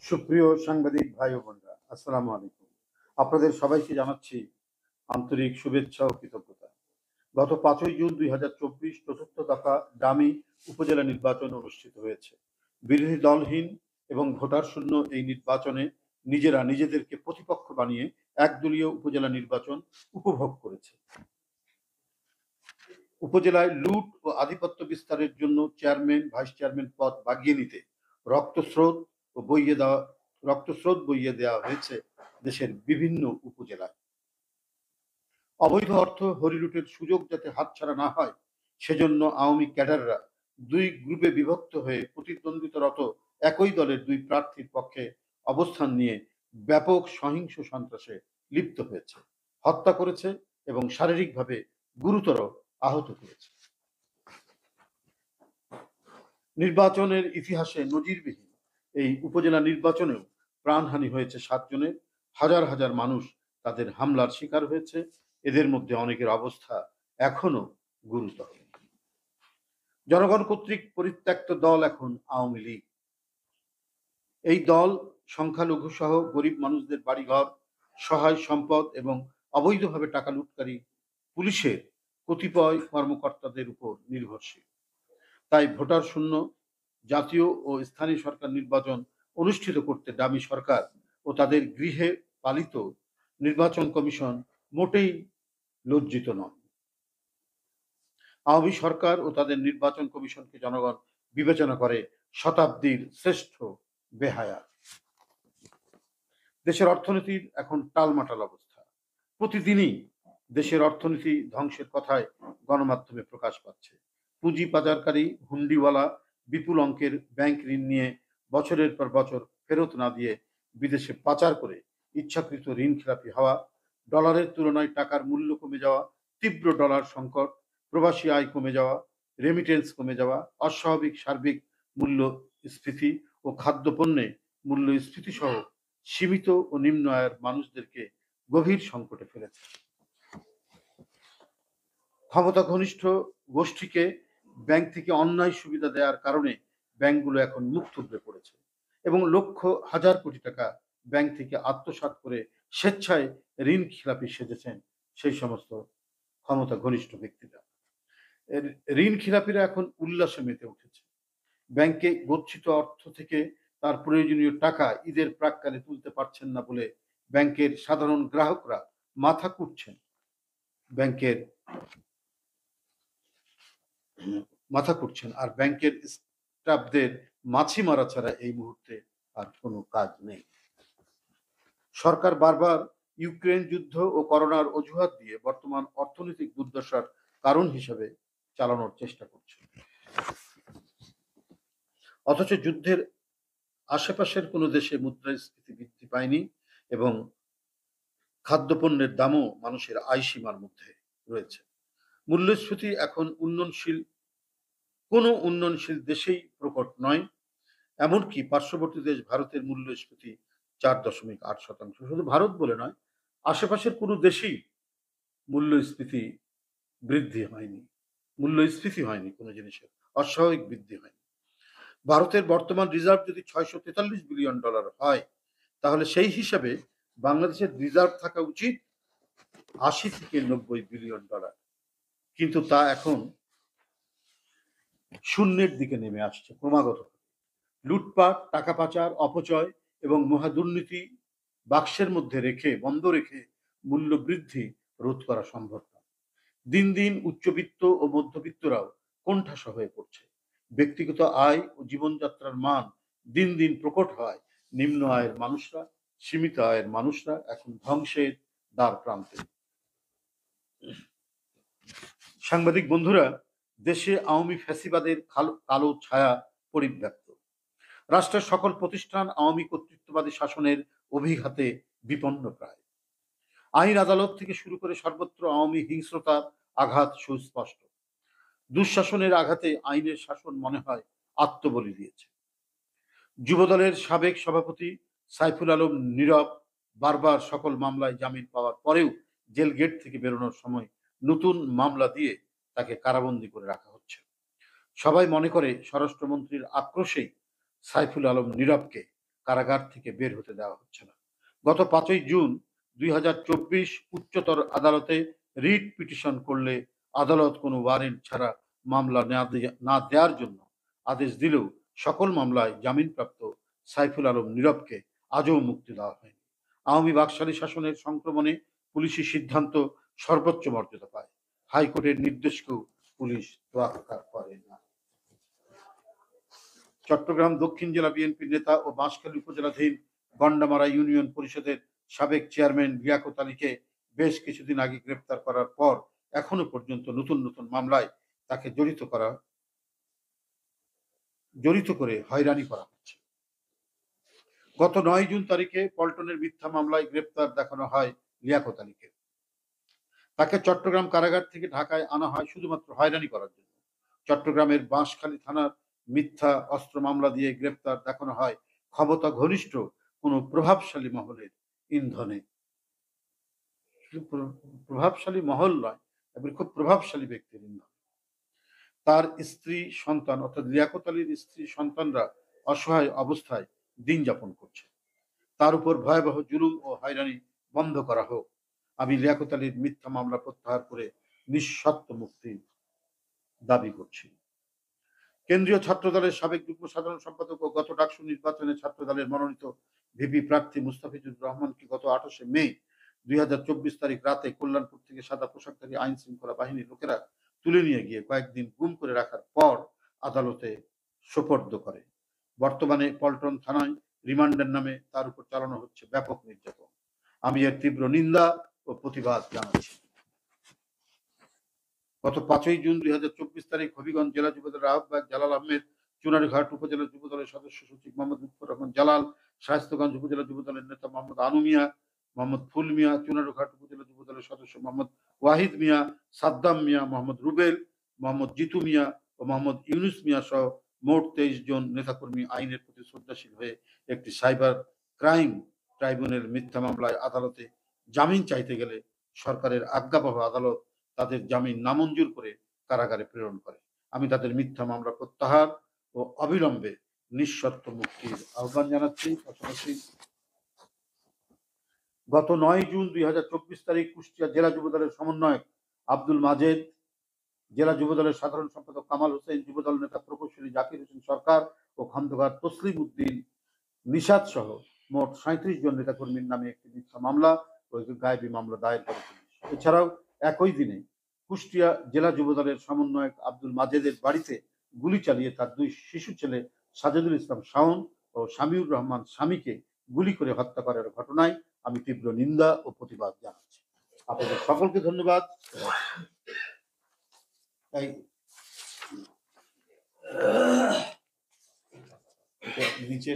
সুপ্রিয় সাংবাদিক ভাই ও বোনরা, আসসালামু আলাইকুম। আপনাদের সবাইকে জানাচ্ছি আন্তরিক শুভেচ্ছা ও কৃতজ্ঞতা। গত 5ই জুন 2024 চতুর্থ দফা ডামি উপজেলা নির্বাচন অনুষ্ঠিত হয়েছে। বিরোধী দলহীন এবং ভোটার শূন্য এই নির্বাচনে নিজেরা নিজেদেরকে প্রতিপক্ষ বানিয়ে একদলীয় উপজেলা নির্বাচন উপভোগ করেছে। উপজেলায় লুট ও আধিপত্য বিস্তারের জন্য চেয়ারম্যান, ভাইস চেয়ারম্যান পদ বাগিয়ে নিতে রক্তস্রোত বইয়ে দেওয়া হয়েছে দেশের বিভিন্ন উপজেলায়। অবৈধ অর্থ হরিলুটের সুযোগ যাতে হাতছাড়া না হয় সেজন্য আওয়ামী ক্যাডাররা দুই গ্রুপে বিভক্ত হয়ে প্রতিদ্বন্দ্বিতারত একই দলের দুই প্রার্থীর পক্ষে অবস্থান নিয়ে ব্যাপক সহিংস সন্ত্রাসে লিপ্ত হয়েছে, হত্যা করেছে এবং শারীরিকভাবে গুরুতর আহত করেছে। নির্বাচনের ইতিহাসে নজিরবিহীন এই উপজেলা নির্বাচনেও প্রাণহানি হয়েছে 7 জনের। হাজার হাজার মানুষ তাদের হামলার শিকার হয়েছে। এদের মধ্যে অনেকের অবস্থা এখনো গুরুতর। জনগণ কর্তৃক পরিত্যক্ত দল এখন আওয়ামী লীগ। এই দল সংখ্যালঘু সহ গরিব মানুষদের বাড়িঘর, সহায় সম্পদ এবং অবৈধভাবে টাকা লুটকারী পুলিশের কতিপয় কর্মকর্তাদের উপর নির্ভরশীল। তাই ভোটার শূন্য জাতীয় ও স্থানীয় সরকার নির্বাচন অনুষ্ঠিত করতে ডামি সরকার ও তাদের গৃহে পালিত নির্বাচন কমিশন মোটেই লজ্জিত নন। আওয়ামী সরকার ও তাদের নির্বাচন কমিশনকে জনগণ বিবেচনা করে শতাব্দীর শ্রেষ্ঠ বেহায়া। দেশের অর্থনীতির এখন টালমাটাল অবস্থা। প্রতিদিনই দেশের অর্থনীতি ধ্বংসের কথায় গণমাধ্যমে প্রকাশ পাচ্ছে। পুঁজি পাচারকারী হুন্ডিওয়ালা বিপুল অঙ্কের ব্যাংক ঋণ নিয়ে বছরের পর বছর ফেরত না দিয়ে বিদেশে পাচার করে ইচ্ছাকৃত ঋণ খেলাপি হওয়া, ডলারের তুলনায় টাকার মূল্য কমে যাওয়া, তীব্র ডলার সংকট, প্রবাসী আয় কমে যাওয়া, রেমিটেন্স কমে যাওয়া, অস্বাভাবিক সার্বিক মূল্যস্ফীতি ও খাদ্যপণ্যে মূল্যস্ফীতি সহ সীমিত ও নিম্ন আয়ের মানুষদেরকে গভীর সংকটে ফেলেছে। ক্ষমতা ঘনিষ্ঠ গোষ্ঠীকে ব্যাংক থেকে অন্যায় সুবিধা দেওয়ার কারণে ব্যাংকগুলো এখন মুখ থুবড়ে পড়েছে এবং লক্ষ হাজার কোটি টাকা ব্যাংক থেকে আত্মসাৎ করে স্বেচ্ছায় ঋণ খেলাপি সেজেছেন সেই সমস্ত ক্ষমতা ঘনিষ্ঠ ব্যক্তিরা। ঋণ খেলাপিরা এখন উল্লাসে মেতে উঠেছে। ব্যাংকে গচ্ছিত অর্থ থেকে তার প্রয়োজনীয় টাকা ঈদের প্রাক্কালে তুলতে পারছেন না বলে ব্যাংকের সাধারণ গ্রাহকরা মাথা কুটছেন। আর ব্যাংকের স্টাফদের মাছি মারা ছাড়া এই মুহূর্তে আর কোনো কাজ নেই। সরকার বারবার ইউক্রেন যুদ্ধ ও করোনার অজুহাত দিয়ে বর্তমান অর্থনৈতিক দুর্দশার কারণ হিসেবে চালানোর চেষ্টা করছে, অথচ যুদ্ধের আশেপাশের কোনো দেশে মুদ্রাস্ফীতি বৃদ্ধি পায়নি এবং খাদ্যপণ্যের দামও মানুষের আয় সীমার মধ্যে রয়েছে। মূল্যস্ফীতি এখন কোনো উন্নয়নশীল দেশেই প্রকট নয়। এমনকি পার্শ্ববর্তী দেশ ভারতের মূল্যস্ফীতি 4.8%। শুধু ভারত বলে নয়, আশেপাশের কোনো দেশেই মূল্যস্ফীতি হয়নি কোনো জিনিসের, অস্বাভাবিক বৃদ্ধি হয়নি। ভারতের বর্তমান রিজার্ভ যদি $643 বিলিয়ন হয়, তাহলে সেই হিসাবে বাংলাদেশের রিজার্ভ থাকা উচিত $80 থেকে $90 বিলিয়ন। কিন্তু তা এখন শূন্যের দিকে নেমে আসছে ক্রমাগত। লুটপাট, টাকা পাচার, অপচয় এবং মহাদুর্নীতি বাক্সের মধ্যে বন্ধ রেখে মূল্য বৃদ্ধি রোধ করা সম্ভব না। দিন দিন উচ্চবিত্ত ও মধ্যবিত্তরাও কোণঠাসা হয়ে পড়ছে। ব্যক্তিগত আয় ও জীবনযাত্রার মান দিন দিন প্রকট হয়। নিম্ন আয়ের মানুষরা, সীমিত আয়ের মানুষরা এখন ধ্বংসের দ্বার প্রান্তে। সাংবাদিক বন্ধুরা, দেশে আওয়ামী ফ্যাসিবাদের কালো ছায়া পরিব্যাপ্ত। রাষ্ট্রের সকল প্রতিষ্ঠান আওয়ামী কর্তৃত্ববাদী শাসনের অভিঘাতে বিপন্ন প্রায়। আইন আদালত থেকে শুরু করে সর্বত্র আওয়ামী হিংস্রতার আঘাত সুস্পষ্ট। দুঃশাসনের আঘাতে আইনের শাসন মনে হয় আত্মবলি দিয়েছে। যুবদলের সাবেক সভাপতি সাইফুল আলম নীরব বারবার সকল মামলায় জামিন পাওয়ার পরেও জেল গেট থেকে বেরোনোর সময় নতুন মামলা দিয়ে তাকে কারাবন্দী করে রাখা হচ্ছে। সবাই মনে করে স্বরাষ্ট্রমন্ত্রীর আক্রোশেই সাইফুল আলম নীরবকে কারাগার থেকে বের হতে দেওয়া হচ্ছে না। গত 5ই জুন 2024 উচ্চতর আদালতে রিট পিটিশন করলে আদালত কোনো ওয়ারেন্ট ছাড়া মামলা না দেওয়ার জন্য আদেশ দিলেও সকল মামলায় জামিনপ্রাপ্ত সাইফুল আলম নীরবকে আজও মুক্তি দেওয়া হয়নি। আওয়ামী বাকশালী শাসনের সংক্রমণে পুলিশি সিদ্ধান্ত সর্বোচ্চ মর্যাদা পায়। হাইকোর্টের নির্দেশকেও পুলিশ তোয়াক্কা করে না। চট্টগ্রাম দক্ষিণ জেলা বিএনপির নেতা ও বাঁশখালী উপজেলাধীন গন্ডামারা ইউনিয়ন পরিষদের সাবেক চেয়ারম্যান লিয়াকত আলীকে বেশ কিছুদিন আগে গ্রেপ্তার করার পর এখনো পর্যন্ত নতুন নতুন মামলায় তাকে জড়িত করে হয়রানি করা হচ্ছে। গত 9 জুন তারিখে পল্টনের মিথ্যা মামলায় গ্রেপ্তার দেখানো হয় লিয়াকত আলীকে। তাকে চট্টগ্রাম কারাগার থেকে ঢাকায় আনা হয় শুধুমাত্র হয়রানি করার জন্য। চট্টগ্রামের বাঁশখালী থানার মিথ্যা অস্ত্র মামলা দিয়ে গ্রেপ্তার দেখানো হয় ক্ষমতা ঘনিষ্ঠ কোনো প্রভাবশালী মহলের ইন্ধনে। প্রভাবশালী মহল নয়, এবার খুব প্রভাবশালী ব্যক্তির ইন্ধন। তার স্ত্রী সন্তান অর্থাৎ লিয়াকত আলীর স্ত্রী সন্তানরা অসহায় অবস্থায় দিন যাপন করছে। তার উপর ভয়াবহ জুলুম ও হয়রানি বন্ধ করা হোক। আমি লিয়াকত আলীর মিথ্যা মামলা প্রত্যাহার করে নিঃশর্ত মুক্তির দাবি করছি। কেন্দ্রীয় ছাত্র দলের সাবেক যুগ্ম সাধারণ সম্পাদক ও গত ডাকসু নির্বাচনে ছাত্র দলের মনোনীত ভিপি প্রার্থী মুস্তাফিজুর রহমানকে গত 28 মে 2024 তারিখ রাতে কল্যাণপুর থেকে সাদা পোশাকধারী আইন শৃঙ্খলা বাহিনীর লোকেরা তুলে নিয়ে গিয়ে কয়েকদিন গুম করে রাখার পর আদালতে সোপর্দ করে। বর্তমানে পল্টন থানায় রিমান্ডের নামে তার উপর চালানো হচ্ছে ব্যাপক নির্যাতন। আমি এর তীব্র নিন্দা ও প্রতিবাদ জানাচ্ছি। গত 5ই জুন 2024 তারিখ হবিগঞ্জ জেলা যুবদলের আহ্বায়ক জালাল আহমেদ, চুনারঘাট উপজেলা যুবদলের সদস্য সচিব মোহাম্মদ লুৎফর রহমান জালাল, শায়েস্তাগঞ্জ উপজেলা যুবদলের নেতা মোহাম্মদ আনু মিয়া, মোহাম্মদ ফুল মিয়া, চুনারঘাট উপজেলা যুবদলের সদস্য মোহাম্মদ ওয়াহিদ মিয়া, সাদ্দাম মিয়া, মোহাম্মদ রুবেল, মোহাম্মদ জিতু মিয়া ও মোহাম্মদ ইউনুস মিয়া সহ মোট 23 জন নেতাকর্মী আইনের প্রতি শ্রদ্ধাশীল হয়ে একটি সাইবার ক্রাইম ট্রাইব্যুনালের মিথ্যা মামলায় আদালতে জামিন চাইতে গেলে সরকারের আজ্ঞাবহ আদালত তাদের জামিন নামঞ্জুর করে কারাগারে প্রেরণ করে। আমি তাদের মিথ্যা মামলা প্রত্যাহার ও অবিলম্বে নিঃশর্ত মুক্তির আহ্বান জানাচ্ছি। পাশাপাশি গত 9 জুন 2024 তারিখ কুষ্টিয়া জেলা যুবদলের সমন্বয়ক আব্দুল মাজেদ, জেলা যুবদলের সাধারণ সম্পাদক কামাল হোসেন, যুবদল নেতা প্রকৌশলী জাকির হোসেন সরকার ও খন্দকার তসলিম উদ্দিন নিশাদ সহ মোট 37 জন নেতাকর্মীর নামে একটি মিথ্যা মামলা ও গায়েবী মামলা দায়ের করে পুলিশ। এছাড়াও একই দিনে কুষ্টিয়া জেলা যুবদলের সমন্বয়ক আব্দুল মাজেদের বাড়িতে গুলি চালিয়ে তার 2 শিশু ছেলে সাজেদুল ইসলাম শাওন ও শামিউর রহমান স্বামীকে গুলি করে হত্যা করার ঘটনায় আমি তীব্র নিন্দা ও প্রতিবাদ জানাচ্ছি। আপনাদের সকলকে ধন্যবাদ। তাই নিচে